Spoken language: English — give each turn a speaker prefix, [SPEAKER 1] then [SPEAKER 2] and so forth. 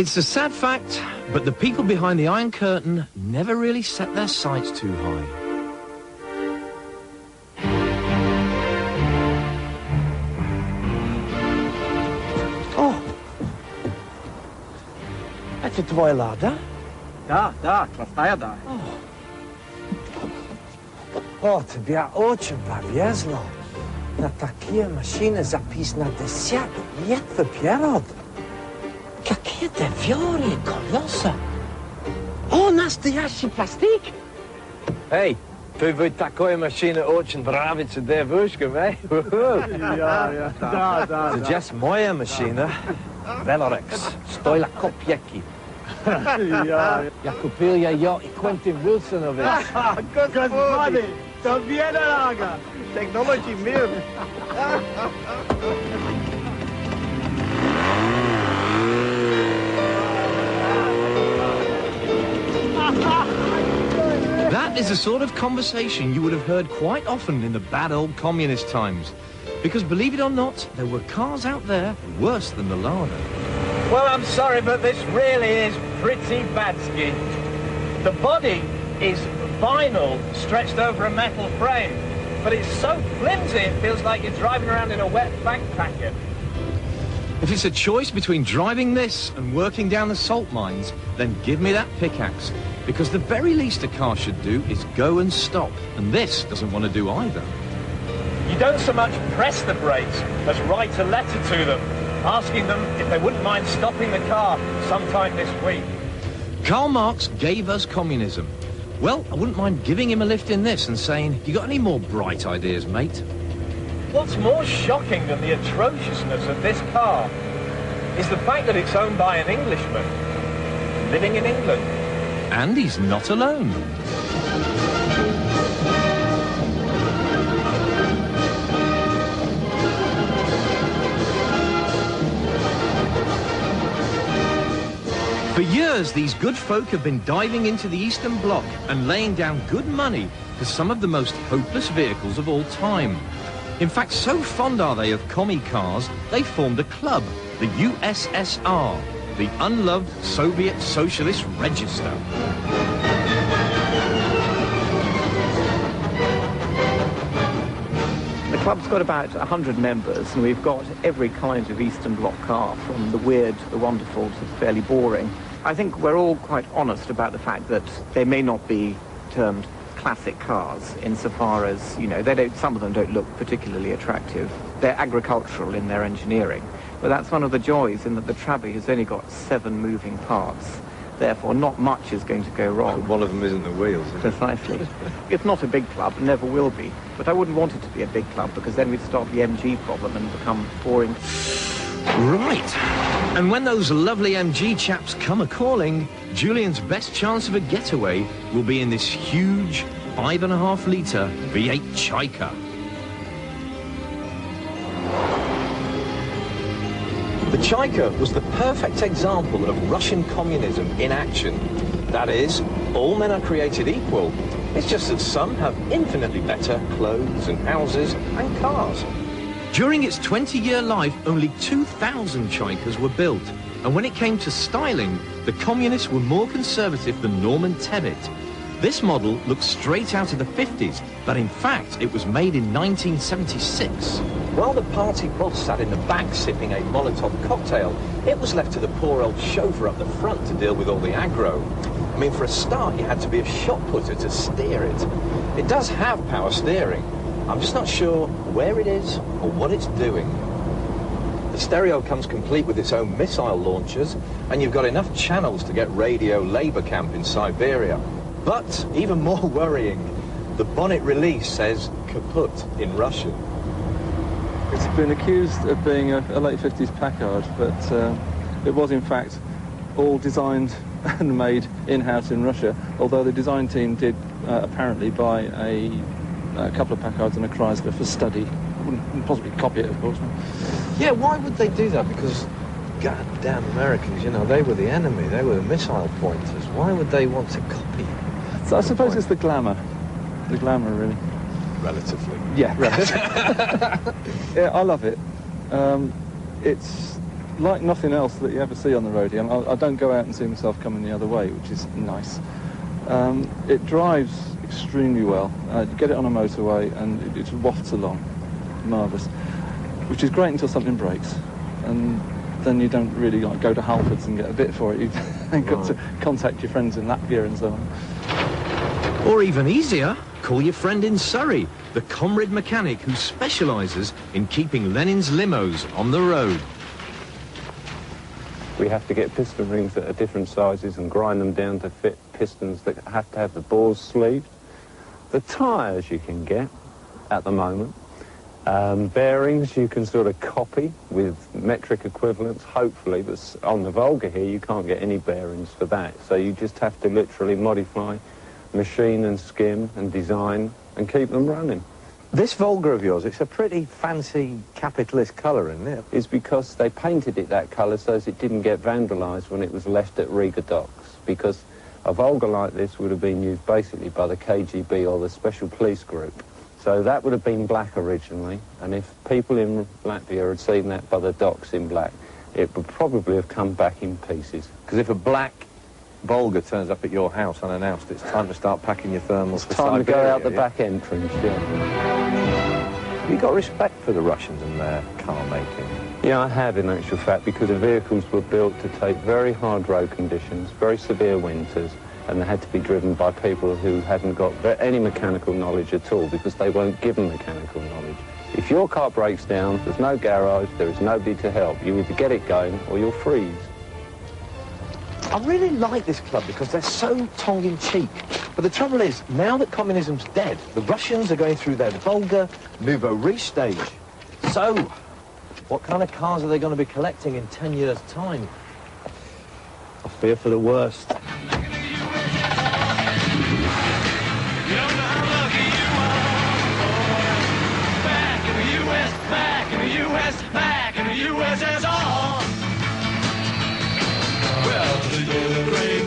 [SPEAKER 1] It's a sad fact, but the people behind the Iron Curtain never really set their sights too high.
[SPEAKER 2] Oh! Это твоя лада?
[SPEAKER 3] Да, простая, да.
[SPEAKER 2] О, тебя очень повезло. На такие машины записано 10 лет вперед. Какие-то твердые колеса. О, настоящий пластик.
[SPEAKER 4] Эй, ты ведь такой машина очень нравится девушкам, eh?
[SPEAKER 3] Да.
[SPEAKER 4] Сейчас моя машина, Velorex, стоила копейки. Я купил ее и Квентин Вилсонович.
[SPEAKER 3] Господи, тобі дорога. Technology мир.
[SPEAKER 1] That is the sort of conversation you would have heard quite often in the bad old communist times. Because believe it or not, there were cars out there worse than the Lada.
[SPEAKER 5] Well, I'm sorry, but this really is pretty bad skin. The body is vinyl stretched over a metal frame, but it's so flimsy it feels like you're driving around in a wet backpacker.
[SPEAKER 1] If it's a choice between driving this and working down the salt mines, then give me that pickaxe. Because the very least a car should do is go and stop, and this doesn't want to do either.
[SPEAKER 5] You don't so much press the brakes as write a letter to them, asking them if they wouldn't mind stopping the car sometime this week.
[SPEAKER 1] Karl Marx gave us communism. Well, I wouldn't mind giving him a lift in this and saying, you got any more bright ideas, mate?
[SPEAKER 5] What's more shocking than the atrociousness of this car is the fact that it's owned by an Englishman living in England.
[SPEAKER 1] And he's not alone. For years, these good folk have been diving into the Eastern Bloc and laying down good money for some of the most hopeless vehicles of all time. In fact, so fond are they of commie cars, they formed a club, the USSR, the Unloved Soviet Socialist Register.
[SPEAKER 6] The club's got about 100 members, and we've got every kind of Eastern Bloc car, from the weird, the wonderful, to the fairly boring. I think we're all quite honest about the fact that they may not be termed classic cars, insofar as, you know, some of them don't look particularly attractive. They're agricultural in their engineering. But that's one of the joys, in that the Trabi has only got 7 moving parts. Therefore, not much is going to go wrong.
[SPEAKER 4] One of them isn't the wheels, is it?
[SPEAKER 6] Precisely. It's not a big club, and never will be. But I wouldn't want it to be a big club, because then we'd start the MG problem and become boring.
[SPEAKER 1] Right. And when those lovely MG chaps come a-calling, Julian's best chance of a getaway will be in this huge 5.5-litre V8 Chaika. The Chaika was the perfect example of Russian communism in action. That is, all men are created equal. It's just that some have infinitely better clothes and houses and cars. During its 20-year life, only 2,000 Chaikas were built. And when it came to styling, the communists were more conservative than Norman Tebbit. This model looks straight out of the 50s, but in fact, it was made in 1976. While the party boss sat in the back sipping a Molotov cocktail, it was left to the poor old chauffeur up the front to deal with all the aggro. I mean, for a start, you had to be a shot putter to steer it. It does have power steering. I'm just not sure where it is or what it's doing. The stereo comes complete with its own missile launchers, and you've got enough channels to get radio labor camp in Siberia. But, even more worrying, the bonnet release says kaput in Russian.
[SPEAKER 7] It's been accused of being a late 50s Packard, but it was in fact all designed and made in-house in Russia, although the design team did apparently buy a couple of Packards and a Chrysler for study. Wouldn't possibly copy it, of course.
[SPEAKER 4] Yeah, why would they do that? Because goddamn Americans, you know, they were the enemy, they were the missile pointers. Why would they want to copy?
[SPEAKER 7] So I suppose it's the glamour. The glamour, really.
[SPEAKER 4] Relatively.
[SPEAKER 7] Yeah, relatively. Yeah, I love it. It's like nothing else that you ever see on the road here. I don't go out and see myself coming the other way, which is nice. It drives extremely well. You get it on a motorway and it just wafts along. Marvellous. Which is great until something breaks. And then you don't really like go to Halfords and get a bit for it. You've got to contact your friends in Latvia and so on.
[SPEAKER 1] Or even easier, call your friend in Surrey, the Comrade mechanic who specialises in keeping Lenin's limos on the road.
[SPEAKER 8] We have to get piston rings that are different sizes and grind them down to fit pistons that have to have the bores sleeved. The tyres you can get at the moment. Bearings you can sort of copy with metric equivalents, hopefully, but on the Volga here you can't get any bearings for that. So you just have to literally modify, machine and skim and design and keep them running.
[SPEAKER 4] This Volga of yours, it's a pretty fancy capitalist colour, isn't it?
[SPEAKER 8] It's because they painted it that colour so as it didn't get vandalised when it was left at Riga docks, because a Volga like this would have been used basically by the KGB or the Special Police Group. So that would have been black originally, and if people in Latvia had seen that by the docks in black, it would probably have come back in pieces.
[SPEAKER 4] Because if a black Volga turns up at your house unannounced, it's time to start packing your thermals for
[SPEAKER 8] Time to go
[SPEAKER 4] Siberia,
[SPEAKER 8] out the back entrance, yeah.
[SPEAKER 4] Have you got respect for the Russians and their car making?
[SPEAKER 8] Yeah, I have in actual fact, because the vehicles were built to take very hard road conditions, very severe winters, and they had to be driven by people who hadn't got any mechanical knowledge at all, because they weren't given mechanical knowledge. If your car breaks down, there's no garage, there is nobody to help. You either get it going or you'll freeze.
[SPEAKER 1] I really like this club because they're so tongue-in-cheek. But the trouble is, now that communism's dead, the Russians are going through their Volga nouveau riche stage. So, what kind of cars are they going to be collecting in 10 years' time? I fear for the worst.
[SPEAKER 9] Back in the USSR. Well, the great